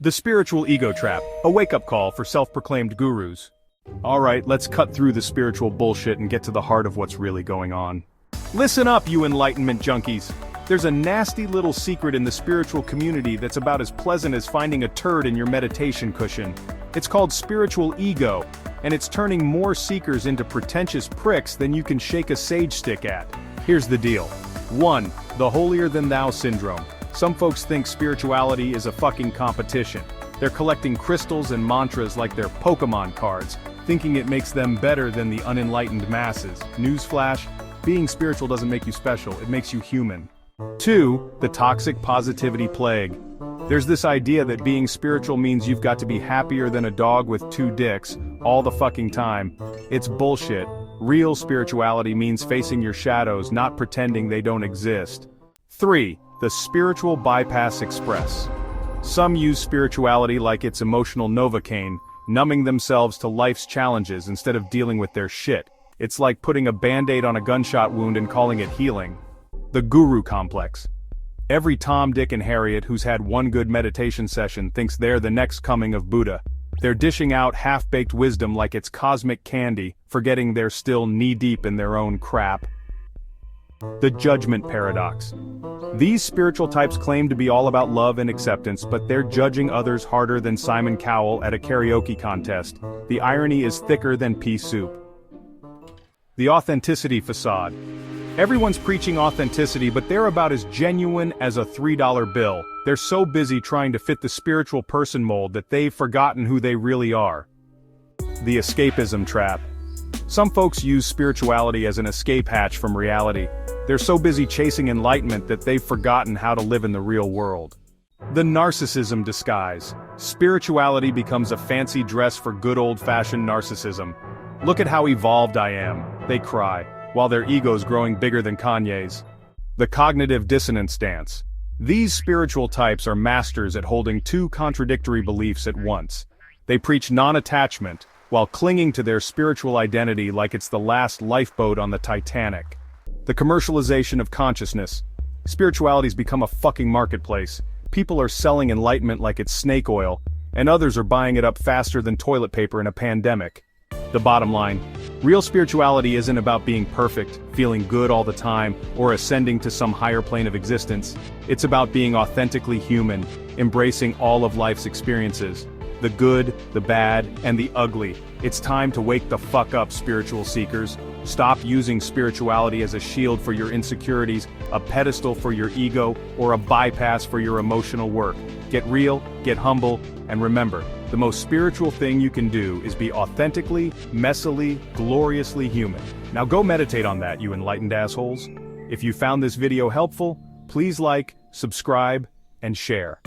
The spiritual ego trap, a wake-up call for self-proclaimed gurus. Alright, let's cut through the spiritual bullshit and get to the heart of what's really going on. Listen up, you enlightenment junkies. There's a nasty little secret in the spiritual community that's about as pleasant as finding a turd in your meditation cushion. It's called spiritual ego, and it's turning more seekers into pretentious pricks than you can shake a sage stick at. Here's the deal. 1. The Holier-Than-Thou Syndrome. Some folks think spirituality is a fucking competition. They're collecting crystals and mantras like they're Pokemon cards, thinking it makes them better than the unenlightened masses. Newsflash, being spiritual doesn't make you special, it makes you human. 2. The toxic positivity plague. There's this idea that being spiritual means you've got to be happier than a dog with 2 dicks, all the fucking time. It's bullshit. Real spirituality means facing your shadows, not pretending they don't exist. 3. The spiritual bypass express. Some use spirituality like it's emotional Novocaine, numbing themselves to life's challenges instead of dealing with their shit. It's like putting a band-aid on a gunshot wound and calling it healing. The guru complex. Every Tom, Dick, and Harriet who's had one good meditation session thinks they're the next coming of Buddha. They're dishing out half-baked wisdom like it's cosmic candy, forgetting they're still knee-deep in their own crap. The judgment paradox. These spiritual types claim to be all about love and acceptance, but they're judging others harder than Simon Cowell at a karaoke contest. The irony is thicker than pea soup. The Authenticity Facade. Everyone's preaching authenticity, but they're about as genuine as a $3 bill. They're so busy trying to fit the spiritual person mold that they've forgotten who they really are. The Escapism Trap. Some folks use spirituality as an escape hatch from reality. They're so busy chasing enlightenment that they've forgotten how to live in the real world. The Narcissism Disguise. Spirituality becomes a fancy dress for good old-fashioned narcissism. Look at how evolved I am, they cry, while their ego's growing bigger than Kanye's. The Cognitive Dissonance Dance. These spiritual types are masters at holding 2 contradictory beliefs at once. They preach non-attachment, while clinging to their spiritual identity like it's the last lifeboat on the Titanic. The Commercialization of Consciousness. Spirituality's become a fucking marketplace. People are selling enlightenment like it's snake oil, and others are buying it up faster than toilet paper in a pandemic. The bottom line, real spirituality isn't about being perfect, feeling good all the time, or ascending to some higher plane of existence. It's about being authentically human, embracing all of life's experiences. The good, the bad, and the ugly. It's time to wake the fuck up, spiritual seekers. Stop using spirituality as a shield for your insecurities, a pedestal for your ego, or a bypass for your emotional work. Get real, get humble, and remember, the most spiritual thing you can do is be authentically, messily, gloriously human. Now go meditate on that, you enlightened assholes. If you found this video helpful, please like, subscribe, and share.